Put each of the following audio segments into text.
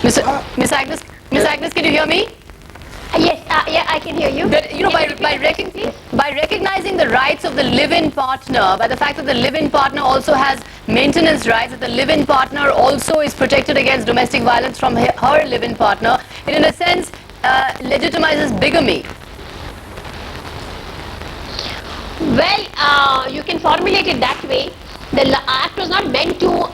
Miss Agnes, can you hear me? Yes, yeah, I can hear you. But, you know, by recognizing the rights of the live-in partner, by the fact that the live-in partner also has maintenance rights, that the live-in partner also is protected against domestic violence from her live-in partner, it in a sense legitimizes bigamy. Well, you can formulate it that way. The act was not meant to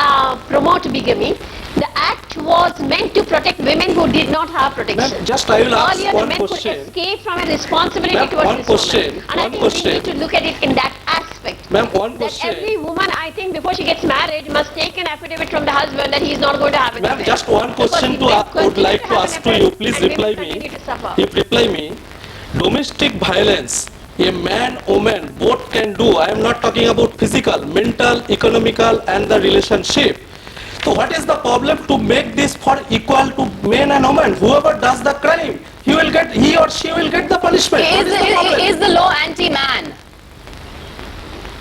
promote bigamy. The act was meant to protect women who did not have protection. Just I will ask earlier, one the men question. could escape from a responsibility towards one this question. woman. And I think we need to look at it in that aspect. Ma'am, one that question. every woman, I think, before she gets married, must take an affidavit from the husband that he is not going to have an Ma'am, affair. just one question would like to ask to you. Please reply me. If reply me, domestic violence, a man, woman, both can do. I am not talking about physical, mental, economical, and the relationship. So what is the problem to make this for equal to men and women? Whoever does the crime, he or she will get the punishment. Is the law anti-man?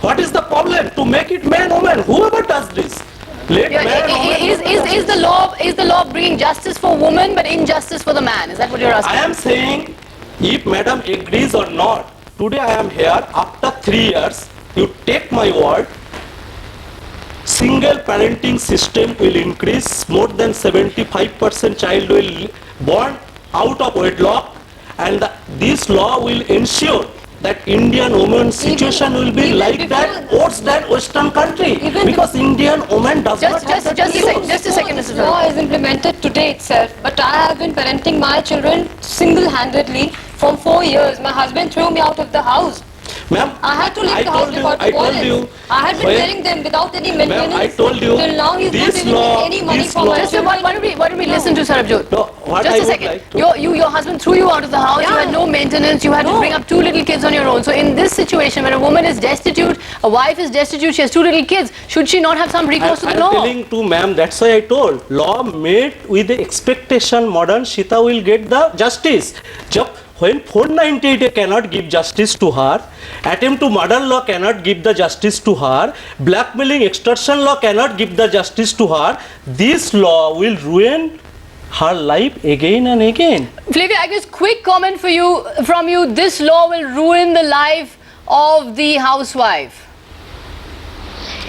What is the problem to make it man, woman? Whoever does this. Is the law bringing justice for women but injustice for the man? Is that what you're asking? I am saying, if madam agrees or not, today I am here, after 3 years, you take my word, single parenting system will increase, more than 75% child will born out of wedlock, and this law will ensure that Indian woman's situation will be like that, worse than Western country, because Indian woman does not have that just a second, Mr. Law is implemented today itself, but I have been parenting my children single-handedly for 4 years. My husband threw me out of the house. Ma'am, I had to leave the house without violence. I had been bearing them without any maintenance. I told you, till now he's not giving me any money for my children. Why don't we listen to Sarabjot? No, what just I a would second. like to... Your husband threw you out of the house. You had no maintenance. You had to bring up 2 little kids on your own. So in this situation, when a woman is destitute, a wife is destitute, she has 2 little kids, should she not have some recourse to the law? I am telling to ma'am, that's why I told. Law made with the expectation modern Sita will get the justice. When 498 cannot give justice to her, attempt to murder law cannot give the justice to her, blackmailing extortion law cannot give the justice to her, this law will ruin her life again and again. Flavia Agnes, quick comment from you, this law will ruin the life of the housewife.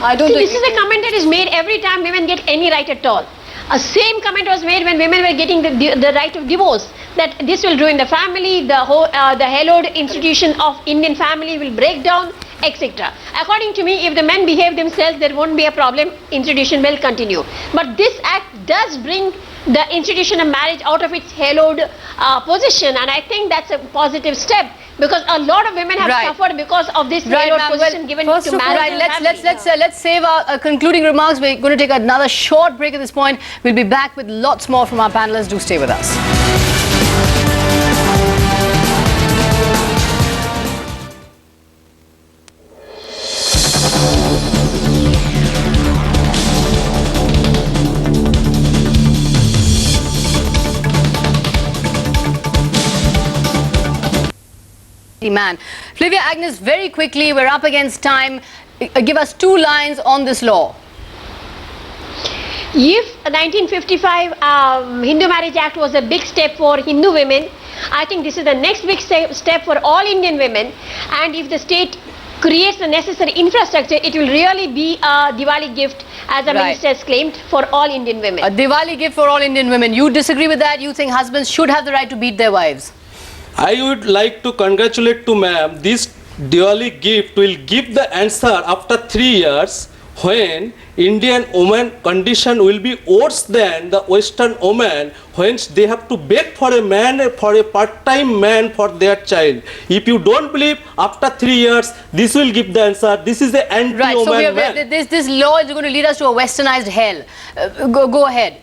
I don't think this is a comment that is made every time women get any right at all. A same comment was made when women were getting the right of divorce, that this will ruin the family, the hallowed institution of Indian family will break down, etc. According to me, if the men behave themselves, there won't be a problem, institution will continue. But this act does bring the institution of marriage out of its hallowed position, and I think that's a positive step, because a lot of women have suffered because of this hallowed position given to marriage. Let's save our concluding remarks. We're going to take another short break at this point. We'll be back with lots more from our panelists. Do stay with us. Man. Flavia Agnes, very quickly, we're up against time. Give us 2 lines on this law. If 1955 Hindu Marriage Act was a big step for Hindu women, I think this is the next big step for all Indian women, and if the state creates the necessary infrastructure, it will really be a Diwali gift, as the minister has claimed, for all Indian women. A Diwali gift for all Indian women. You disagree with that? You think husbands should have the right to beat their wives? I would like to congratulate to ma'am. This Diwali gift will give the answer after 3 years, when Indian woman condition will be worse than the Western woman, when they have to beg for a man, for a part-time man for their child. If you don't believe, after 3 years, this will give the answer. This is the anti-woman man. This law is going to lead us to a westernized hell. Go ahead.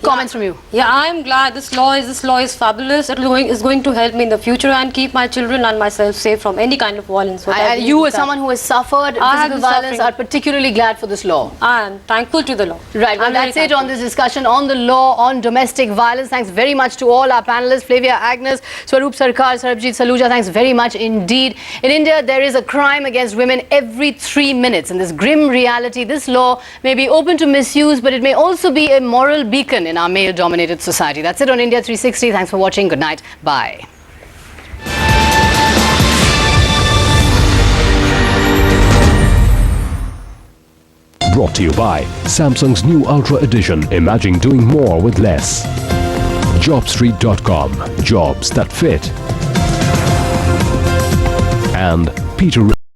Comments from you. Yeah, I am glad this law is fabulous. It is going to help me in the future and keep my children and myself safe from any kind of violence. You, as someone who has suffered physical violence, are particularly glad for this law. I am thankful to the law. Right, well, that's it on this discussion on the law on domestic violence. Thanks very much to all our panelists, Flavia Agnes, Swarup Sarkar, Sarabjit Saluja. Thanks very much indeed. In India, there is a crime against women every 3 minutes. In this grim reality, this law may be open to misuse, but it may also be a moral beacon men in our male-dominated society. That's it on India 360. Thanks for watching. Good night. Bye. Brought to you by Samsung's new Ultra Edition. Imagine doing more with less. Jobstreet.com. Jobs that fit. And Peter